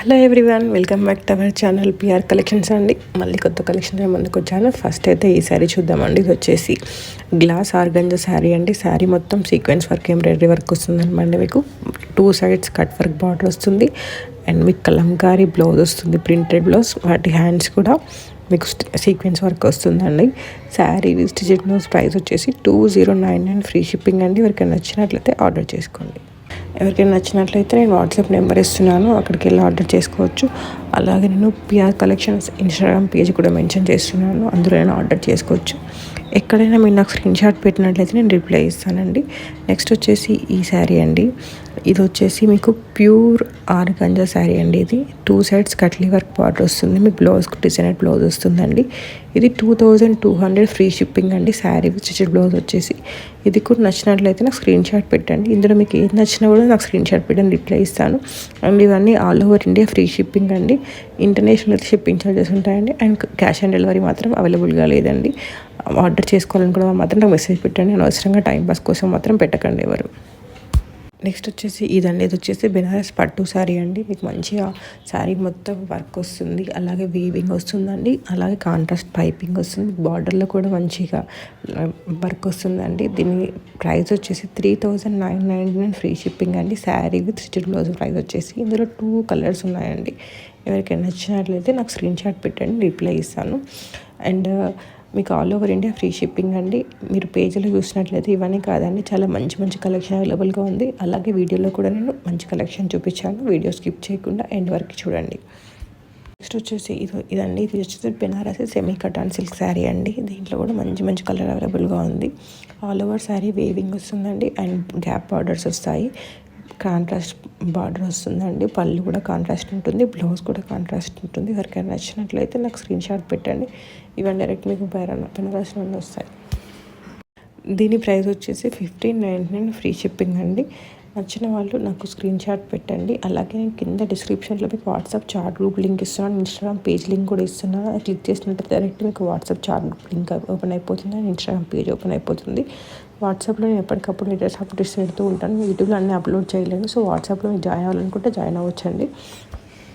Hello everyone, welcome back to our channel PR collections అండి. మళ్ళీ కొత్త కలెక్షన్ ముందుకు వచ్చాను. ఫస్ట్ అయితే ఈ శారీ చూద్దామండి. ఇది వచ్చేసి గ్లాస్ ఆర్గంజా శారీ అండి. శారీ మొత్తం సీక్వెన్స్ వర్క్, ఎంబ్రాయిడరీ వర్క్ వస్తుంది అనమాట. మీకు 2 సైడ్స్ కట్ వర్క్ బార్డర్ వస్తుంది అండ్ మీకు కలంకారీ బ్లౌజ్ వస్తుంది, ప్రింటెడ్ బ్లౌజ్. వాటి హ్యాండ్స్ కూడా మీకు సీక్వెన్స్ వర్క్ వస్తుందండి. శారీ స్టిచెడ్ బ్లౌజ్ ప్రైస్ వచ్చేసి 2099 ఫ్రీ షిప్పింగ్ అండి. ఎవరికైనా నచ్చినట్లయితే ఆర్డర్ చేసుకోండి. ఎవరికైనా నచ్చినట్లయితే నేను వాట్సాప్ నెంబర్ ఇస్తున్నాను, అక్కడికి వెళ్ళి ఆర్డర్ చేసుకోవచ్చు. అలాగే నేను పిఆర్ కలెక్షన్స్ ఇన్స్టాగ్రామ్ పేజ్ కూడా మెన్షన్ చేస్తున్నాను, అందులో నేను ఆర్డర్ చేసుకోవచ్చు. ఎక్కడైనా మీరు నాకు స్క్రీన్ షాట్ పెట్టినట్లయితే నేను రిప్లై ఇస్తానండి. నెక్స్ట్ వచ్చేసి ఈ శారీ అండి. ఇది వచ్చేసి మీకు ప్యూర్ ఆర్గంజా శారీ అండి. ఇది 2 సైడ్స్ కట్లీ వర్క్ బార్డర్ వస్తుంది, మీకు బ్లౌజ్ డిజైనర్ బ్లౌజ్ వస్తుందండి. ఇది 2200 ఫ్రీ షిప్పింగ్ అండి. శారీ స్టిచెడ్ బ్లౌజ్ వచ్చేసి. ఇది కూడా నచ్చినట్లయితే నాకు స్క్రీన్ షాట్ పెట్టండి. ఇందులో మీకు ఏది నచ్చినా కూడా నాకు స్క్రీన్ షాట్ పెట్టండి, రిప్లై ఇస్తాను. అండ్ ఇవన్నీ all over India free shipping అండి. ఇంటర్నేషనల్ షిప్పింగ్ ఛార్జెస్ ఉంటాయండి. అండ్ క్యాష్ ఆన్ డెలివరీ మాత్రం అవైలబుల్గా లేదండి. ఆర్డర్ చేసుకోవాలనుకున్న మాత్రం నాకు మెసేజ్ పెట్టండి. అనవసరంగా టైంపాస్ కోసం మాత్రం పెట్టకండి ఎవరు. నెక్స్ట్ వచ్చేసి ఇదండి. ఇది వచ్చేసి బెనారస్ పట్టు శారీ అండి. మీకు మంచిగా శారీ మొత్తం వర్క్ వస్తుంది, అలాగే వీవింగ్ వస్తుందండి, అలాగే కాంట్రాస్ట్ పైపింగ్ వస్తుంది. బార్డర్లో కూడా మంచిగా వర్క్ వస్తుందండి. దీని ప్రైస్ వచ్చేసి 3999 ఫ్రీ షిప్పింగ్ అండి. Sari with stitch blouse price వచ్చేసి. ఇందులో 2 కలర్స్ ఉన్నాయండి. ఎవరికైనా నచ్చినట్లయితే నాకు స్క్రీన్ షాట్ పెట్టండి, రిప్లై ఇస్తాను. అండ్ మీకు all over India free shipping అండి. మీరు పేజీలో చూసినట్లయితే ఇవన్నీ కాదండి, చాలా మంచి మంచి కలెక్షన్ అవైలబుల్గా ఉంది. అలాగే వీడియోలో కూడా నేను మంచి కలెక్షన్ చూపించాను, వీడియో స్కిప్ చేయకుండా ఎండ్ వరకు చూడండి. నెక్స్ట్ వచ్చేసి ఇదండి. ఇది వచ్చేసి Banaras semi cotton silk sari అండి. దీంట్లో కూడా మంచి మంచి కలర్ అవైలబుల్గా ఉంది. ఆల్ ఓవర్ శారీ వేవింగ్ వస్తుందండి అండ్ గ్యాప్ బార్డర్స్ వస్తాయి. కాంట్రాస్ట్ బార్డర్ వస్తుందండి. పళ్ళు కూడా కాంట్రాస్ట్ ఉంటుంది, బ్లౌజ్ కూడా కాంట్రాస్ట్ ఉంటుంది. ఎవరికైనా నచ్చినట్లయితే నాకు స్క్రీన్ షాట్ పెట్టండి. ఇవన్నీ డైరెక్ట్ మీకు బెనారస్ నుండి వస్తాయి. దీని ప్రైస్ వచ్చేసి 1599 ఫ్రీ షిప్పింగ్ అండి. నచ్చిన వాళ్ళు నాకు స్క్రీన్ షాట్ పెట్టండి. అలాగే నేను కింద డిస్క్రిప్షన్లో మీకు వాట్సాప్ చాట్ గ్రూప్ లింక్ ఇస్తున్నాను, ఇన్స్టాగ్రామ్ పేజ్ లింక్ కూడా ఇస్తున్నాను. అది క్లిక్ చేసినట్టు డైరెక్ట్ మీకు WhatsApp chat group link open అయిపోతుంది అండ్ ఇన్స్టాగ్రామ్ పేజ్ ఓపెన్ అయిపోతుంది. వాట్సాప్లో నేను ఎప్పటికప్పుడు లేటెస్ట్ అప్డేట్స్ పెడుతూ ఉంటాను. యూట్యూబ్లో అన్నీ అప్లోడ్ చేయలేను, సో వాట్సాప్లో మీరు జాయిన్ అవ్వాలనుకుంటే జాయిన్ అవ్వచ్చండి.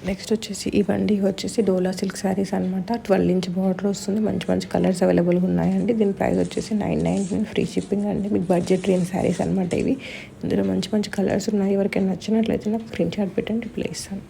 నెక్స్ట్ వచ్చేసి ఇవండి. వచ్చేసి డోలా సిల్క్ శారీస్ అనమాట. 12 ఇంచ్ బార్డర్ వస్తుంది. మంచి మంచి కలర్స్ అవైలబుల్గా ఉన్నాయండి. దీని ప్రైస్ వచ్చేసి 999 ఫ్రీ షిప్పింగ్ అండి. మీకు బడ్జెట్ రేంజ్ శారీస్ అనమాట ఇవి. ఇందులో మంచి మంచి కలర్స్ ఉన్నాయి. ఎవరికైనా నచ్చినట్లయితే నాకు స్క్రీన్ షాట్ పెట్టండి, రిప్లై ఇస్తాను.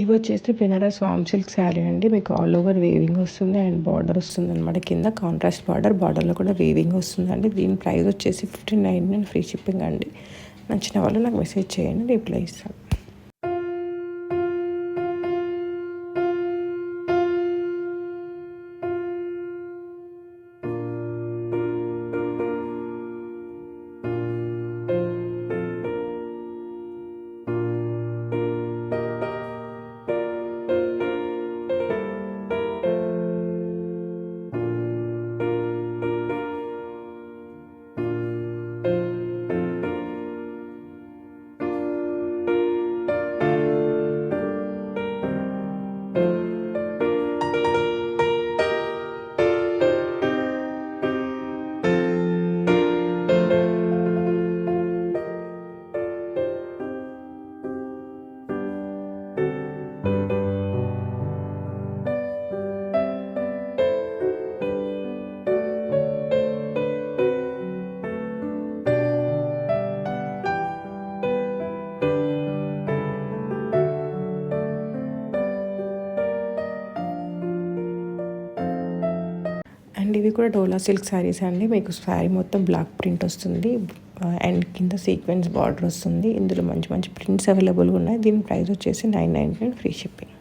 ఇవి వచ్చేసి బెనారస్ వామ్ సిల్క్ శారీ అండి. మీకు ఆల్ ఓవర్ వేవింగ్ వస్తుంది అండ్ బార్డర్ వస్తుంది అనమాట. కింద కాంట్రాస్ట్ బార్డర్, బార్డర్లో కూడా వేవింగ్ వస్తుందండి. దీని ప్రైస్ వచ్చేసి 1599 ఫ్రీ షిప్పింగ్ అండి. నచ్చిన వాళ్ళు నాకు మెసేజ్ చేయండి, రిప్లై ఇస్తాను. కూడా డోలా సిల్క్ శారీస్ అండి. మీకు శారీ మొత్తం బ్లాక్ ప్రింట్ వస్తుంది అండ్ కింద సీక్వెన్స్ బార్డర్ వస్తుంది. ఇందులో మంచి మంచి ప్రింట్స్ అవైలబుల్గా ఉన్నాయి. దీని ప్రైస్ వచ్చేసి 999 ఫ్రీ షిప్పింగ్.